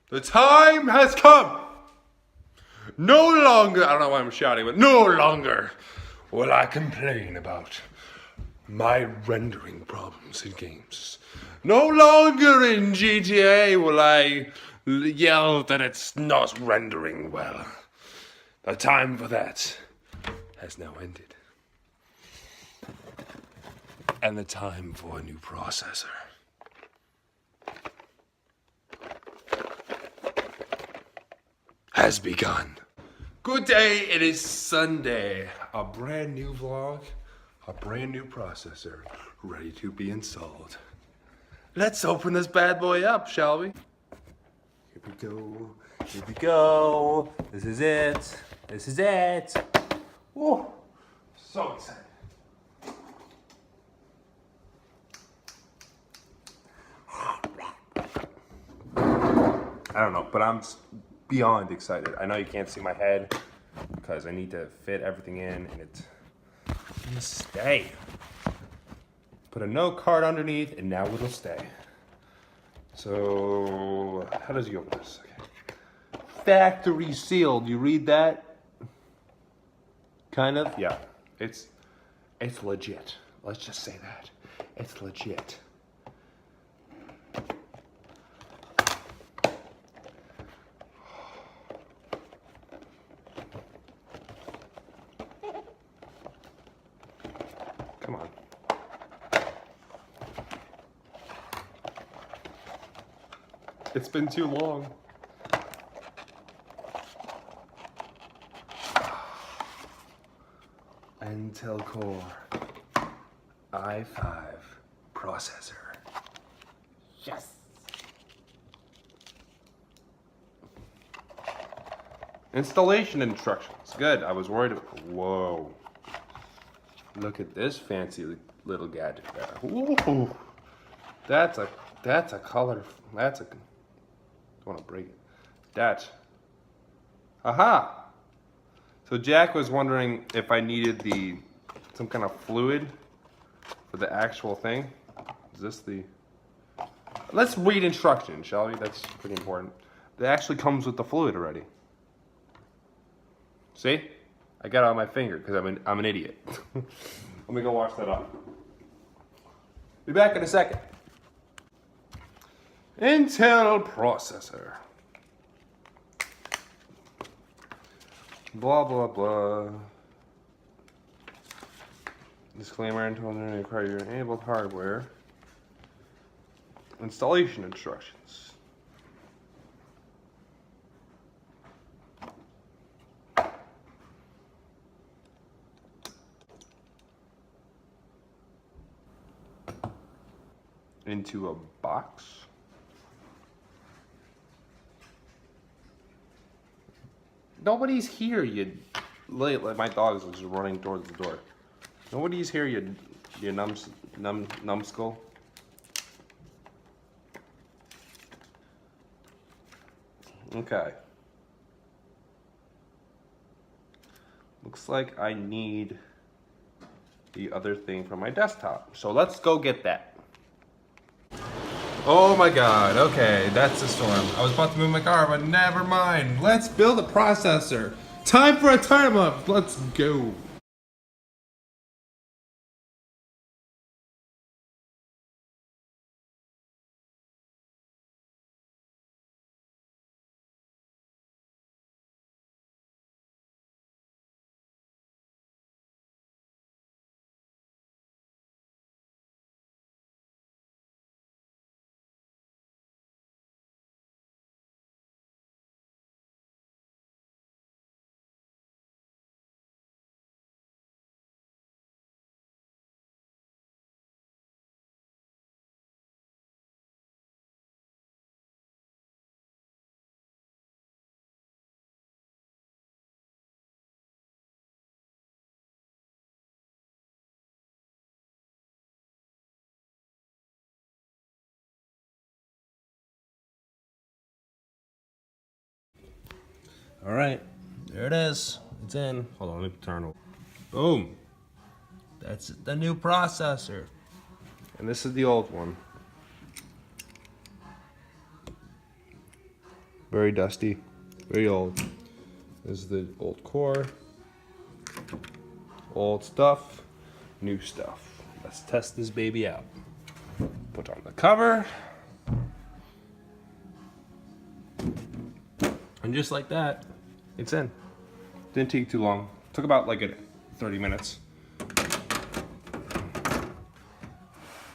The time has come. No longer, I don't know why I'm shouting, but no longer will I complain about my rendering problems in games. No longer in GTA will I yell that it's not rendering well. The time for that has now ended. And the time for a new processor has begun. Good day, it is Sunday. A brand new vlog, a brand new processor, ready to be installed. Let's open this bad boy up, shall we? Here we go, here we go. This is it, this is it. Whoa, so excited. I don't know, but I'm beyond excited. I know you can't see my head because I need to fit everything in and it's gonna stay. Put a note card underneath and now it'll stay. So, how does he open this? Okay. Factory sealed, you read that? Kind of? Yeah, it's legit. Let's just say that. It's legit. Come on. It's been too long. Intel Core i5 processor. Yes. Installation instructions. Good. I was worried. Whoa. Look at this fancy little gadget there. Ooh, that's a color. That's a. I want to break it. That. Aha. So Jack was wondering if I needed some kind of fluid for the actual thing. Is this the? Let's read instructions, shall we? That's pretty important. It actually comes with the fluid already. See? I got it on my finger because I'm an idiot. Let me go wash that off. Be back in a second. Intel processor. Blah blah blah. Disclaimer: until they require your enabled hardware. Installation instructions. Into a box. Nobody's here, you. Like my dog is just running towards the door. Nobody's here, you numbskull. Okay. Looks like I need the other thing from my desktop. So let's go get that. Oh my god, okay, that's the storm. I was about to move my car, but never mind. Let's build a processor. Time for a time up. Let's go. All right, there it is. It's in. Hold on, let me turn over. Boom. That's the new processor. And this is the old one. Very dusty. Very old. This is the old core. Old stuff. New stuff. Let's test this baby out. Put on the cover. And just like that, it's in. Didn't take too long. Took about like 30 minutes.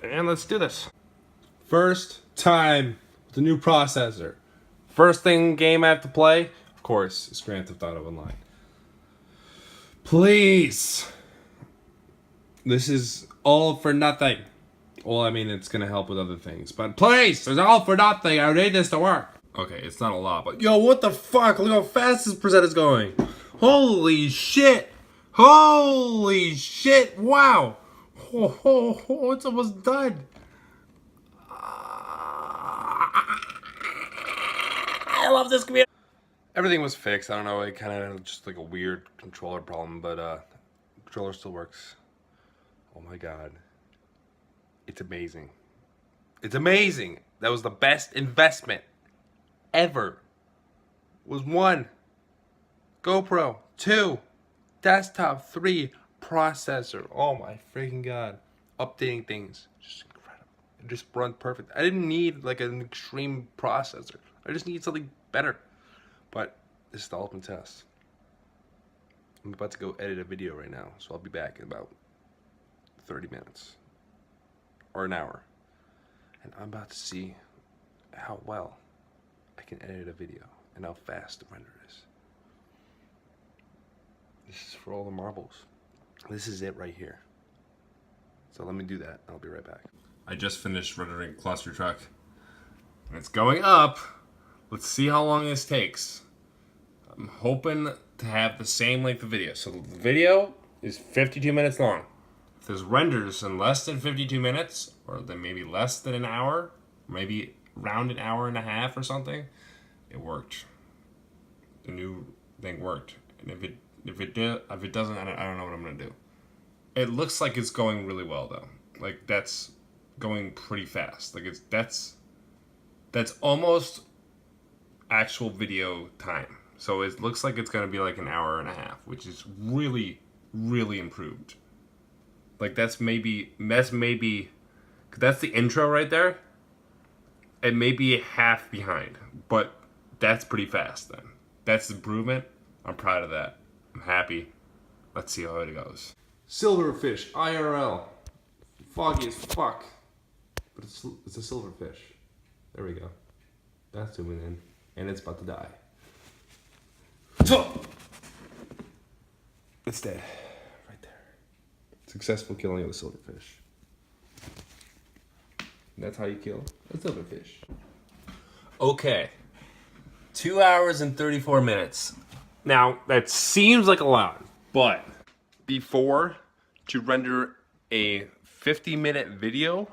And let's do this. First time with the new processor. First game I have to play, of course, is Grand Theft Auto Online. Please. This is all for nothing. Well, I mean, it's gonna help with other things, but please, it's all for nothing. I need this to work. Okay, it's not a lot, but yo, what the fuck? Look how fast this preset is going. Holy shit. Holy shit. Wow. Oh, it's almost done. I love this computer. Everything was fixed. I don't know, it kind of just like a weird controller problem, but the controller still works. Oh my god. It's amazing. It's amazing. That was the best investment ever. Was 1, GoPro, 2, desktop, 3, processor. Oh my freaking god. Updating things. Just incredible. It just runs perfect. I didn't need like an extreme processor. I just need something better. But this is the ultimate test. I'm about to go edit a video right now, so I'll be back in about 30 minutes. Or an hour. And I'm about to see how well I can edit a video and how fast the render is. This is for all the marbles. This is it right here. So let me do that. I'll be right back. I just finished rendering Cluster Truck. And it's going up. Let's see how long this takes. I'm hoping to have the same length of video. So the video is 52 minutes long. If there's renders in less than 52 minutes, or then maybe less than an hour, maybe around an hour and a half or something, it worked. The new thing worked. And if it doesn't, I don't know what I'm gonna do. It looks like it's going really well though. Like that's going pretty fast. Like that's almost actual video time. So it looks like it's gonna be like an hour and a half, which is really, really improved. Like that's the intro right there. It may be half behind, but that's pretty fast then. That's improvement. I'm proud of that. I'm happy. Let's see how it goes. Silverfish IRL. Foggy as fuck. But it's a silverfish. There we go. That's zooming in. And it's about to die. It's dead. Right there. Successful killing of a silverfish. And that's how you kill a silverfish. Okay. 2 hours and 34 minutes. Now, that seems like a lot, but before, to render a 50-minute video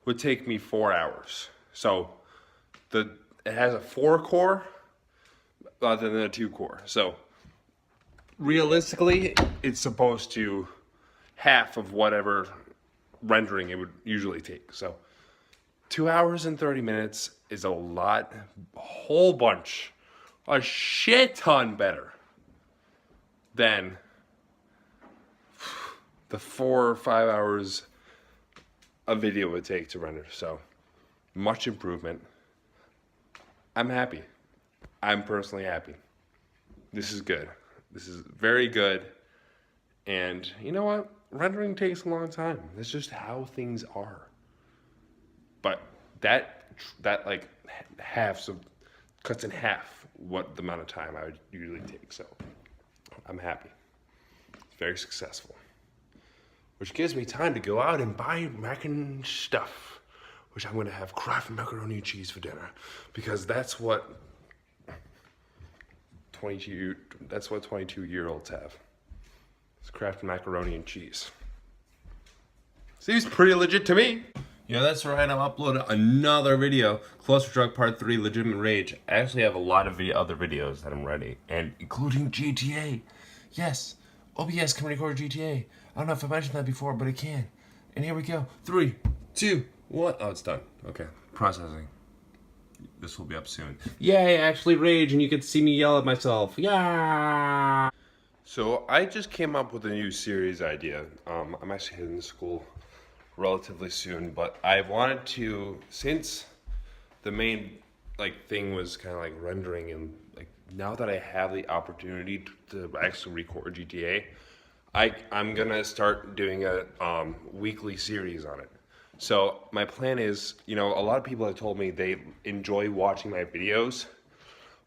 would take me 4 hours. So it has a 4-core rather than a 2-core. So realistically, it's supposed to half of whatever rendering it would usually take. So 2 hours and 30 minutes is a lot, a whole bunch, a shit ton better than the 4 or 5 hours a video would take to render. So much improvement. I'm happy. I'm personally happy. This is good. This is very good. And you know what? Rendering takes a long time. That's just how things are. But that like cuts in half what the amount of time I would usually take. So I'm happy. It's very successful. Which gives me time to go out and buy mac-and stuff. Which I'm going to have Kraft macaroni and cheese for dinner. Because that's what 22-year-olds have. It's Kraft macaroni and cheese. Seems pretty legit to me. Yeah, that's right. I'm uploading another video. Cluster Truck Part 3, Legitimate Rage. I actually have a lot of other videos that I'm ready. And including GTA. Yes, OBS can record GTA. I don't know if I mentioned that before, but it can. And here we go. 3, 2, 1. Oh, it's done. Okay. Processing. this will be up soon. Yay, I actually rage and you get to see me yell at myself. Yeah. So I just came up with a new series idea. I'm actually heading to school relatively soon, but I wanted to, since the main thing was kind of like rendering, and like now that I have the opportunity to actually record GTA, I'm gonna start doing a weekly series on it. So my plan is, a lot of people have told me they enjoy watching my videos,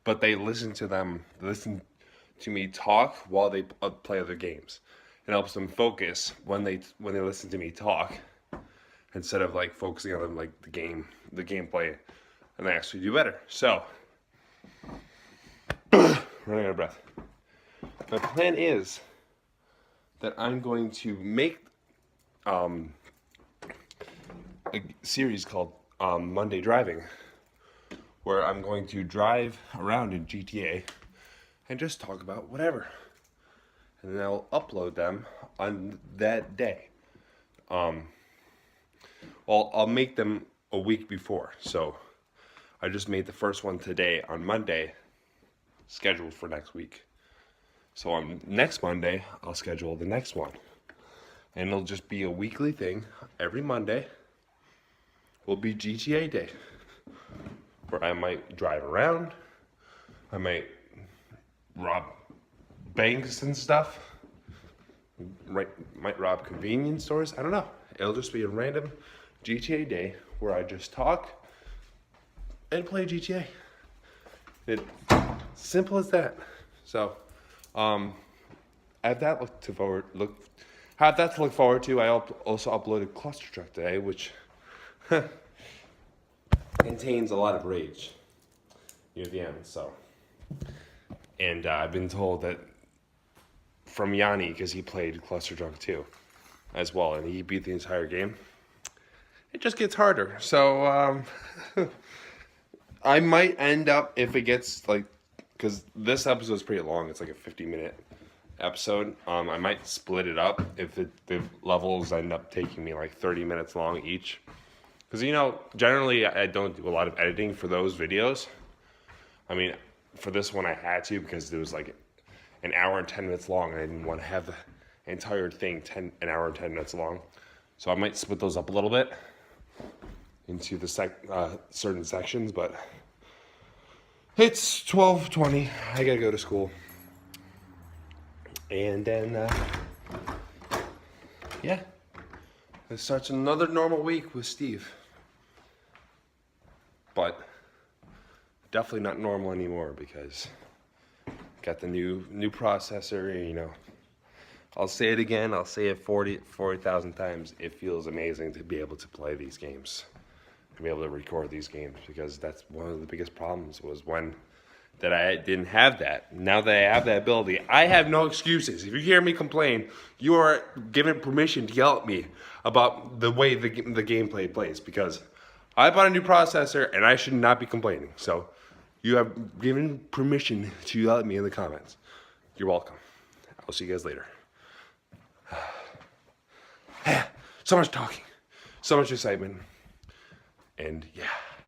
but they listen to me talk while they play other games. It helps them focus when they listen to me talk, instead of like focusing on like the gameplay, and they actually do better. So running out of breath. My plan is that I'm going to make a series called Monday Driving, where I'm going to drive around in GTA and just talk about whatever. And then I'll upload them on that day. Well, I'll make them a week before. So I just made the first one today on Monday, scheduled for next week. So on next Monday, I'll schedule the next one. And it'll just be a weekly thing. Every Monday will be GTA day, where I might drive around, I might rob banks and stuff, might rob convenience stores, I don't know. It'll just be a random GTA day where I just talk and play GTA. It's simple as that. So, I have that to look forward to. I also uploaded Cluster Truck today, which contains a lot of rage near the end. So, and I've been told that from Yanni, because he played Cluster Truck 2 as well, and he beat the entire game. It just gets harder. So I might end up, if it gets because this episode is pretty long. It's like a 50-minute episode. I might split it up if the levels end up taking me like 30 minutes long each. Because, generally I don't do a lot of editing for those videos. I mean, for this one I had to, because it was like an hour and 10 minutes long, and I didn't want to have the entire thing an hour and 10 minutes long. So I might split those up a little bit into the certain sections, but it's 12:20. I gotta go to school. And then, yeah, it starts another normal week with Steve. But definitely not normal anymore, because got the new processor. I'll say it again. I'll say it 40,000 times. It feels amazing to be able to play these games, to be able to record these games, because that's one of the biggest problems was that I didn't have that. Now that I have that ability, I have no excuses. If you hear me complain, you are given permission to yell at me about the way the gameplay plays, because I bought a new processor and I should not be complaining. So you have given permission to yell at me in the comments. You're welcome. I'll see you guys later. So much talking, so much excitement, and yeah.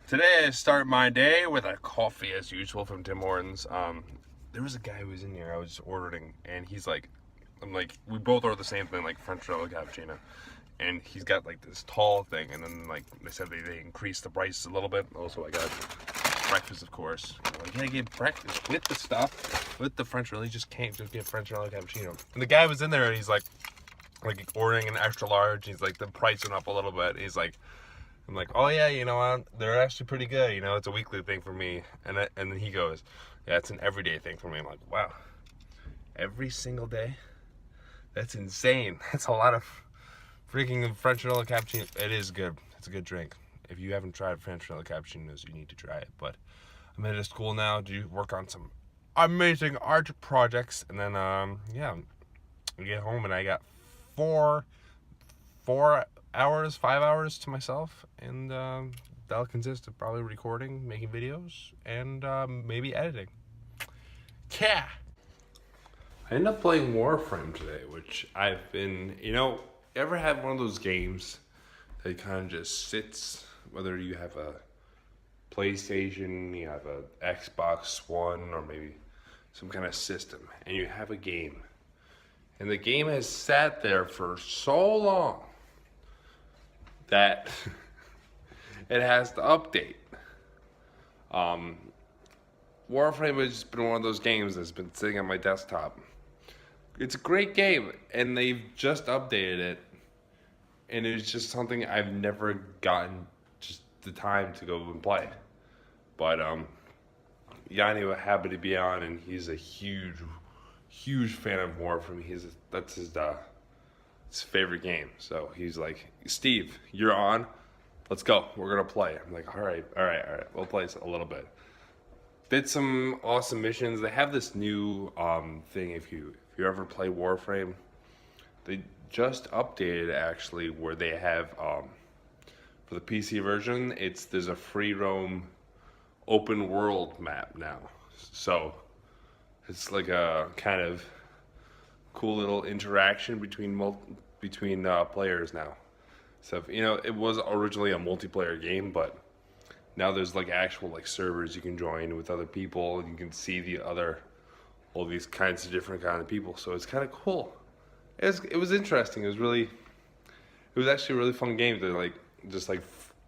Today I start my day with a coffee as usual from Tim Hortons. There was a guy who was in here, I was ordering, and he's like, we both ordered the same thing, like French vanilla cappuccino. And he's got like this tall thing, and then they said they increased the price a little bit. Also, I got breakfast, of course. Yeah, get breakfast with the stuff, with the French vanilla. You just can't just get French vanilla cappuccino. And the guy was in there, and he's like ordering an extra large. He's like, the price went up a little bit. He's like, I'm like, oh yeah, they're actually pretty good. It's a weekly thing for me. And then he goes, yeah, it's an everyday thing for me. I'm like, wow, every single day? That's insane. That's a lot of freaking French vanilla cappuccino. It is good. It's a good drink. If you haven't tried French vanilla cappuccinos, you need to try it. But I'm headed to school now to work on some amazing art projects. And then, yeah, I get home and I got 5 hours to myself, and that'll consist of probably recording, making videos, and maybe editing. Yeah. I ended up playing Warframe today, which I've been, you ever had one of those games that kind of just sits, whether you have a PlayStation, you have a Xbox One, or maybe some kind of system, and you have a game. And the game has sat there for so long that it has to update. Warframe has been one of those games that's been sitting on my desktop. It's a great game, and they've just updated it, and it's just something I've never gotten just the time to go and play. But Yanni happened to be on, and he's a huge fan of Warframe. That's his favorite game. So he's like, Steve, you're on. Let's go. We're gonna play. I'm like, all right. We'll play a little bit. Did some awesome missions. They have this new thing. If you ever play Warframe, they just updated actually, where they have for the PC version, there's a free roam open world map now. So it's like a kind of cool little interaction between players now. So it was originally a multiplayer game, but now there's like actual like servers you can join with other people, and you can see all these kinds of different kind of people. So it's kind of cool. It was interesting. It was actually a really fun game to just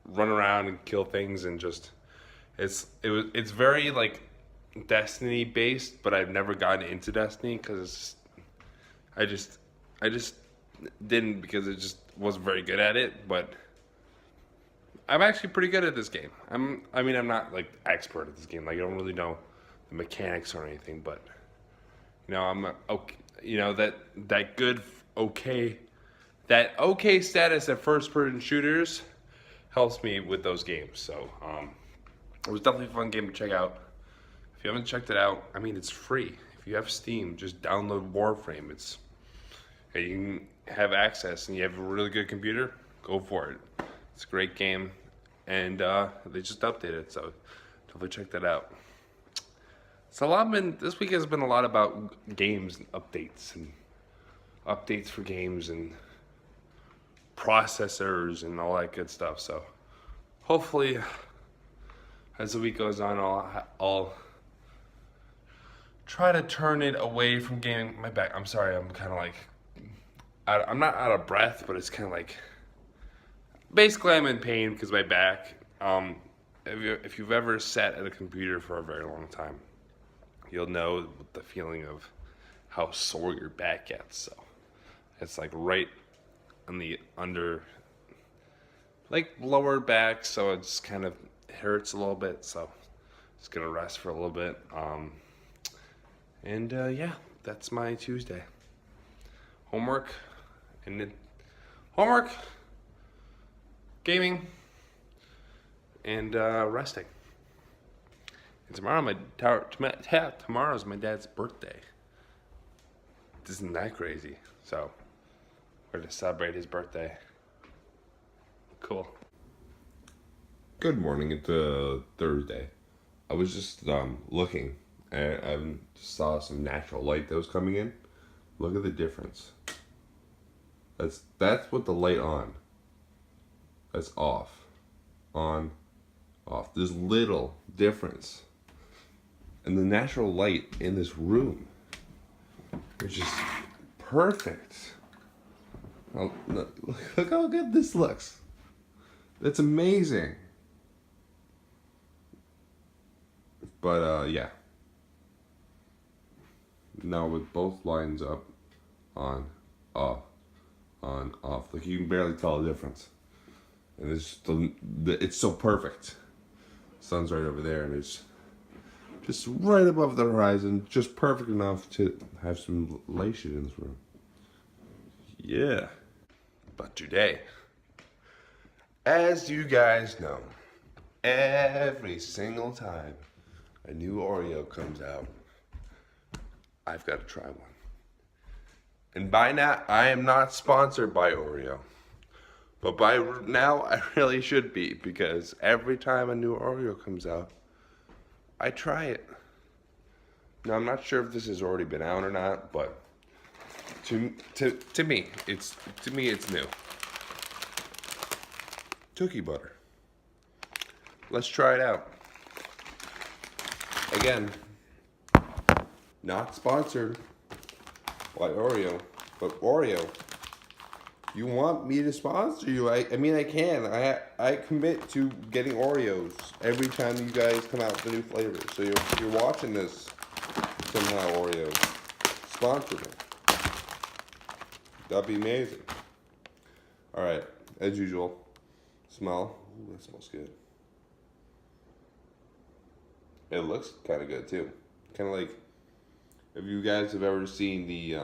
run around and kill things, and it's very like Destiny based, but I've never gotten into Destiny because I just didn't, because it just wasn't very good at it. But I'm actually pretty good at this game. I'm not like expert at this game. Like, I don't really know the mechanics or anything, but I'm okay. That okay status at first-person shooters helps me with those games. So it was definitely a fun game to check out. If you haven't checked it out, it's free. If you have Steam, just download Warframe. And you can have access, and you have a really good computer, go for it. It's a great game, and they just updated it, so definitely check that out. This week has been a lot about games and updates for games and processors and all that good stuff. So hopefully, as the week goes on, I'll try to turn it away from gaming. My back, I'm sorry, I'm kind of like, I'm not out of breath, but it's kind of like, basically I'm in pain because my back. If you've ever sat at a computer for a very long time, you'll know the feeling of how sore your back gets. So it's like right on the lower back, so it's kind of hurts a little bit. So just gonna rest for a little bit. Yeah, that's my Tuesday. Homework, gaming, and resting. And tomorrow's my dad's birthday. Isn't that crazy? So we're gonna celebrate his birthday. Cool. Good morning. It's Thursday. I was just looking, and I just saw some natural light that was coming in. Look at the difference. That's what the light on. That's off. On. Off. There's little difference. And the natural light in this room, which is perfect. Oh, look how good this looks. That's amazing. But yeah. Now with both lines up, on, off, on, off. Like, you can barely tell the difference. And it's so perfect. Sun's right over there, and it's just right above the horizon, just perfect enough to have some light shit in this room. Yeah. But today, as you guys know, every single time a new Oreo comes out, I've got to try one. And by now, I am not sponsored by Oreo. But by now, I really should be, because every time a new Oreo comes out, I try it. Now, I'm not sure if this has already been out or not, but to me, it's new. Cookie butter. Let's try it out. Again, not sponsored by Oreo, but Oreo, you want me to sponsor you? I mean, I can. I commit to getting Oreos every time you guys come out with a new flavor. So you're watching this somehow, Oreos. Sponsor me. That'd be amazing. All right, as usual, smell. Ooh, that smells good. It looks kind of good too. Kind of like, if you guys have ever seen the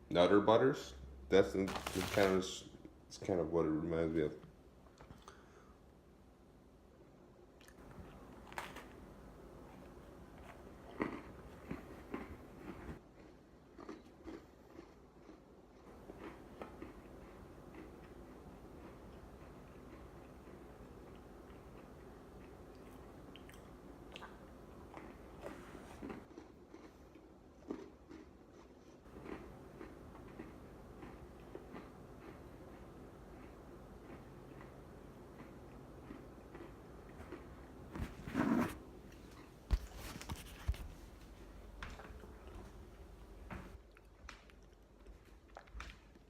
Nutter Butters, that's it's kind of what it reminds me of.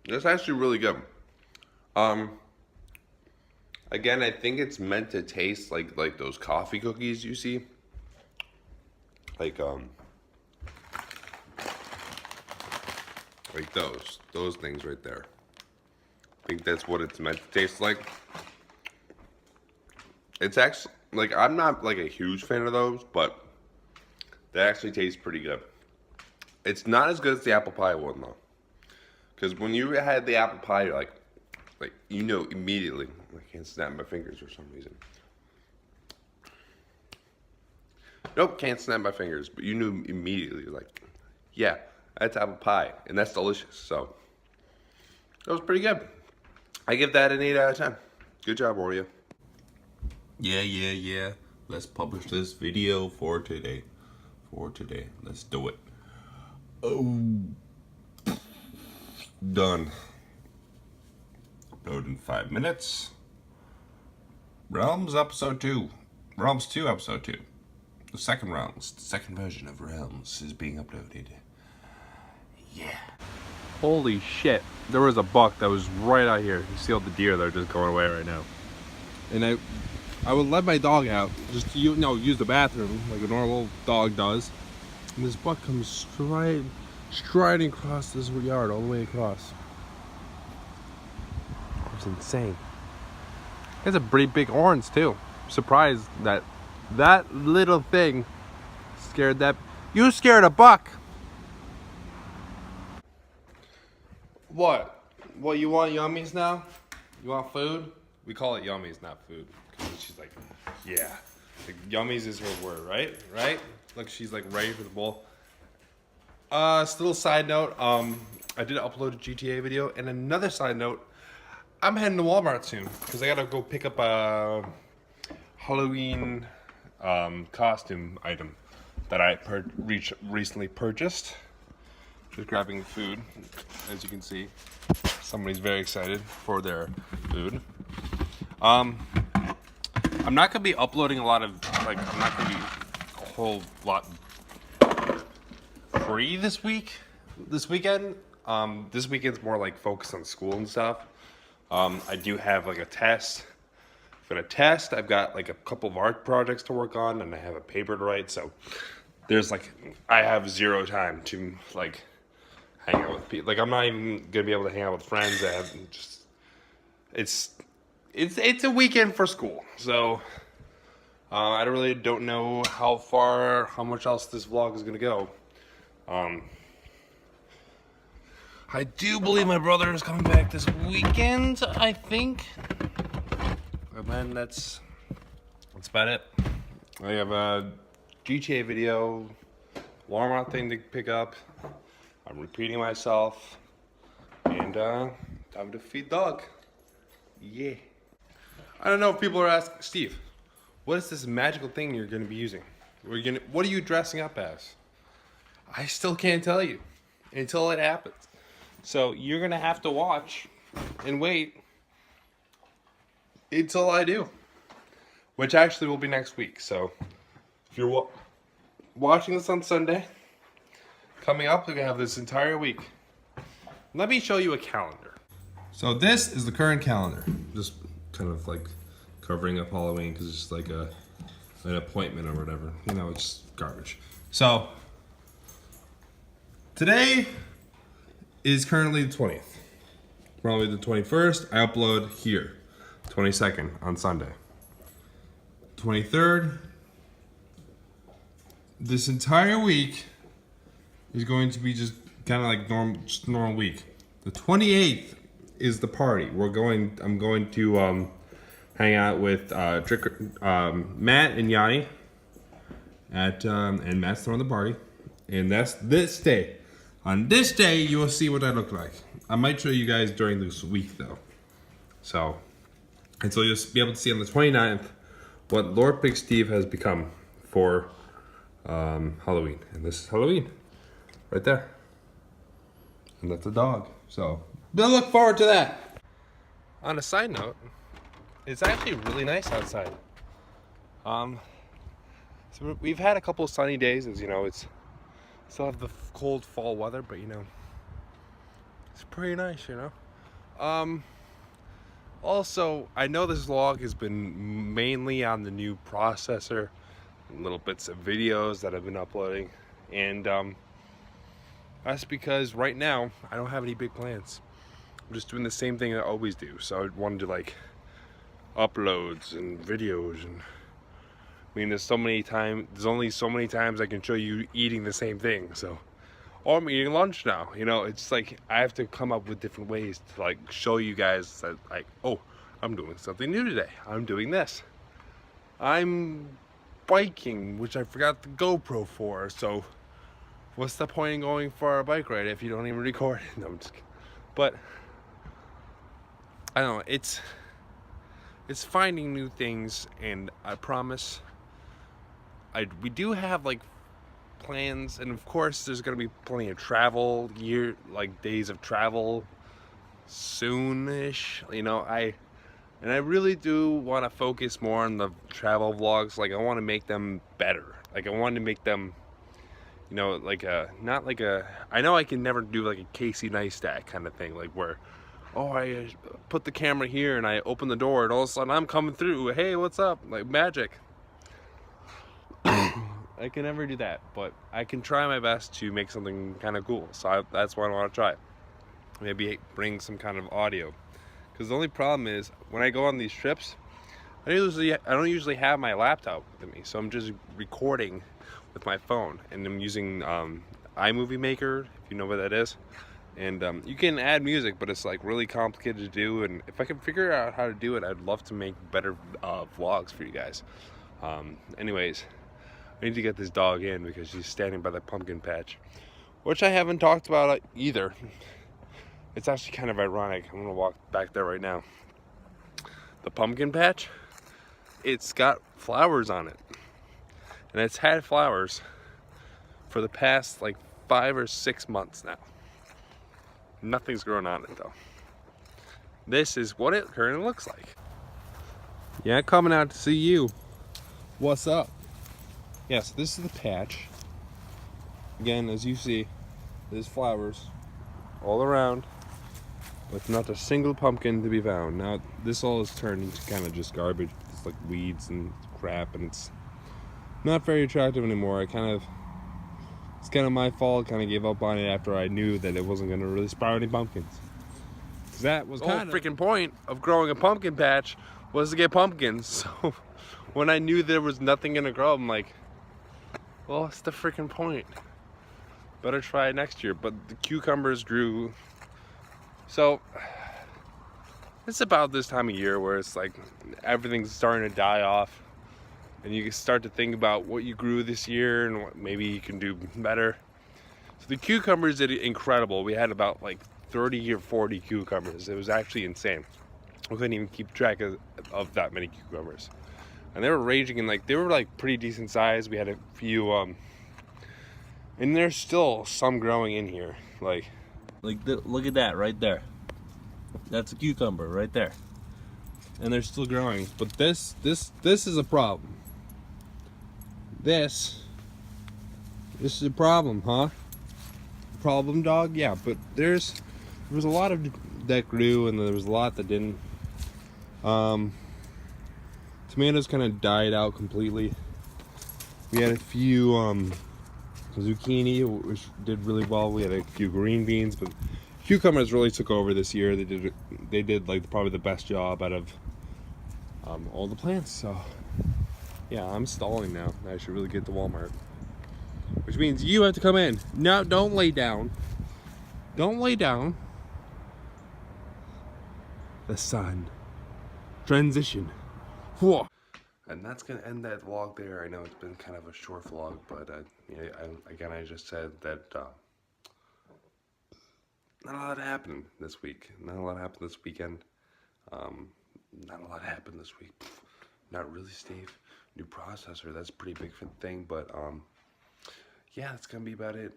That's actually really good. Again, I think it's meant to taste like those coffee cookies you see. Like those things right there. I think that's what it's meant to taste like. It's actually, like, I'm not like a huge fan of those, but they actually taste pretty good. It's not as good as the apple pie one though. Because when you had the apple pie, you're like, you know immediately. I can't snap my fingers for some reason. Nope, can't snap my fingers. But you knew immediately, like, yeah, that's apple pie. And that's delicious. So, that was pretty good. I give that an 8 out of 10. Good job, Oreo. Yeah. Let's publish this video for today. Let's do it. Oh. Done. Upload in 5 minutes. Realms episode 2. Realms 2 episode 2. The second Realms, the second version of Realms is being uploaded. Yeah. Holy shit. There was a buck that was right out here. You see all the deer that are just going away right now. And I would let my dog out, just to, use the bathroom like a normal dog does. And this buck comes striding across this yard all the way across. It was insane. It has a pretty big horns too. I'm surprised that little thing scared that. You scared a buck. What? What, you want yummies now? You want food? We call it yummies, not food. Because she's like, yeah. Like, yummies is her word, right? Right? Look, she's like ready for the bowl. Still a side note, I did upload a GTA video, and another side note, I'm heading to Walmart soon, because I gotta go pick up a Halloween costume item that I recently purchased. Just grabbing food, as you can see. Somebody's very excited for their food. I'm not gonna be uploading a lot of, I'm not gonna be a whole lot free this weekend. This weekend's more like focused on school and stuff. I do have like a test. For a test, I've got like a couple of art projects to work on, and I have a paper to write. So there's I have zero time to hang out with people. I'm not even gonna be able to hang out with friends. It's a weekend for school, so I really don't know how much else this vlog is gonna go. I do believe my brother is coming back this weekend, I think. And then that's about it. I have a GTA video, Walmart thing to pick up. I'm repeating myself. And time to feed dog. Yeah. I don't know if people are asking, Steve, what is this magical thing you're gonna be using? What are you dressing up as? I still can't tell you until it happens. So you're gonna have to watch and wait until I do, which actually will be next week. So if you're watching this on Sunday. Coming up, we're gonna have this entire week. Let me show you a calendar. So this is the current calendar. Just kind of like covering up Halloween because it's like an appointment or whatever. You know, it's garbage. So today is currently the 20th. Probably the 21st. I upload here. 22nd on Sunday. 23rd. This entire week is going to be just kind of like normal week. The 28th is the party. I'm going to hang out with Matt and Yanni and Matt's throwing the party. And that's this day. On this day, you will see what I look like. I might show you guys during this week though. So you'll be able to see on the 29th what Lord Big Steve has become for Halloween. And this is Halloween right there. And that's a dog. So we'll look forward to that. On a side note, it's actually really nice outside. So we've had a couple of sunny days, as you know. It's still have the cold fall weather, but you know, it's pretty nice, you know. Also, I know this vlog has been mainly on the new processor, little bits of videos that I've been uploading, and that's because right now I don't have any big plans. I'm just doing the same thing I always do. So I wanted to like uploads and videos, and I mean there's only so many times I can show you eating the same thing. So, or I'm eating lunch now, you know. It's like I have to come up with different ways to like show you guys that like, oh, I'm doing something new today. I'm doing this. I'm biking, which I forgot the GoPro for. So what's the point in going for a bike ride if you don't even record it? No, I'm just kidding. But I don't know, it's finding new things, and I promise we do have like plans, and of course there's gonna be plenty of travel days of travel soonish, you know. I really do want to focus more on the travel vlogs. Like I want to make them better. Like I want to make them, you know, like not like I know I can never do like a Casey Neistat kind of thing, like where, oh, I put the camera here and I open the door and all of a sudden I'm coming through, hey, what's up, like magic. I can never do that, but I can try my best to make something kind of cool. So that's what I want to try. Maybe bring some kind of audio, because the only problem is when I go on these trips, I don't usually have my laptop with me, so I'm just recording with my phone, and I'm using iMovie Maker, if you know what that is. And you can add music, but it's like really complicated to do, and if I can figure out how to do it, I'd love to make better vlogs for you guys. Anyways, I need to get this dog in because she's standing by the pumpkin patch, which I haven't talked about either. It's actually kind of ironic. I'm gonna walk back there right now. The pumpkin patch, it's got flowers on it, and it's had flowers for the past like 5 or 6 months now. Nothing's growing on it though. This is what it currently looks like. Yeah, coming out to see you. What's up? Yes, this is the patch. Again, as you see, there's flowers all around, with not a single pumpkin to be found. Now, this all is turned into kind of just garbage. It's like weeds and crap, and it's not very attractive anymore. It's kind of my fault. Kind of gave up on it after I knew that it wasn't going to really sprout any pumpkins. That was the whole freaking point of growing a pumpkin patch, was to get pumpkins. So when I knew there was nothing going to grow, I'm like, well, what's the freaking point? Better try it next year. But the cucumbers grew. So it's about this time of year where it's like everything's starting to die off, and you can start to think about what you grew this year and what maybe you can do better. So the cucumbers did incredible. We had about like 30 or 40 cucumbers. It was actually insane. We couldn't even keep track of that many cucumbers. And they were ranging in they were like pretty decent size. We had a few, and there's still some growing in here. Look at that right there. That's a cucumber right there. And they're still growing. But this is a problem. This This is a problem, huh? Problem, dog? Yeah, but there was a lot of that grew, and there was a lot that didn't. Tomatoes kind of died out completely. We had a few zucchini, which did really well. We had a few green beans, but cucumbers really took over this year. They did like probably the best job out of all the plants. So yeah, I'm stalling now. I should really get to Walmart, which means you have to come in. No, don't lay down. Don't lay down. The sun. Transition. Whoa. And that's gonna end that vlog there. I know it's been kind of a short vlog, but again, I just said that not a lot happened this week. Not a lot happened this weekend. Not a lot happened this week. Not really, Steve. New processor. That's a pretty big thing, but yeah, that's gonna be about it.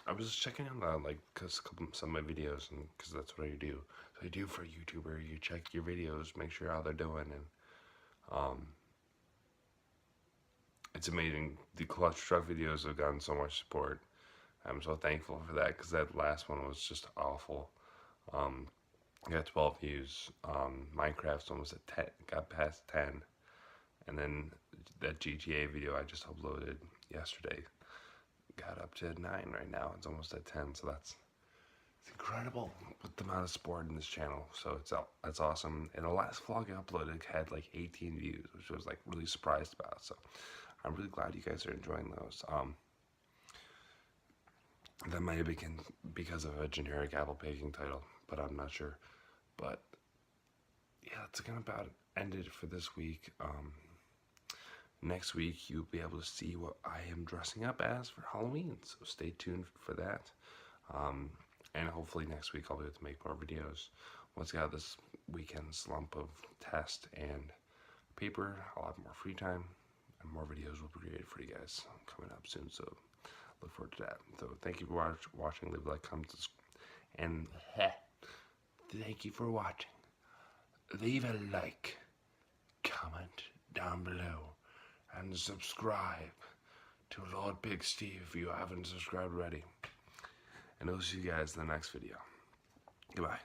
I was checking out like some of my videos, and because that's what I do. So I do for a YouTuber. You check your videos, make sure how they're doing, and it's amazing. The clutch truck videos have gotten so much support. I'm so thankful for that, because that last one was just awful. I got 12 views. Minecraft's almost at 10, got past 10, and then that GTA video I just uploaded yesterday got up to 9 right now. It's almost at 10, so it's incredible with the amount of support in this channel. So that's awesome. And the last vlog I uploaded had like 18 views, which I was like really surprised about. So I'm really glad you guys are enjoying those. That might have been because of a generic apple baking title, but I'm not sure. But yeah, that's gonna about end it for this week. Next week, you'll be able to see what I am dressing up as for Halloween, so stay tuned for that. And hopefully next week I'll be able to make more videos. Once I got this weekend slump of test and paper, I'll have more free time, and more videos will be created for you guys coming up soon, so look forward to that. So thank you for watching. Leave a like, comment, and thank you for watching. Leave a like, comment down below, and subscribe to Lord Big Steve if you haven't subscribed already. And I'll see you guys in the next video. Goodbye.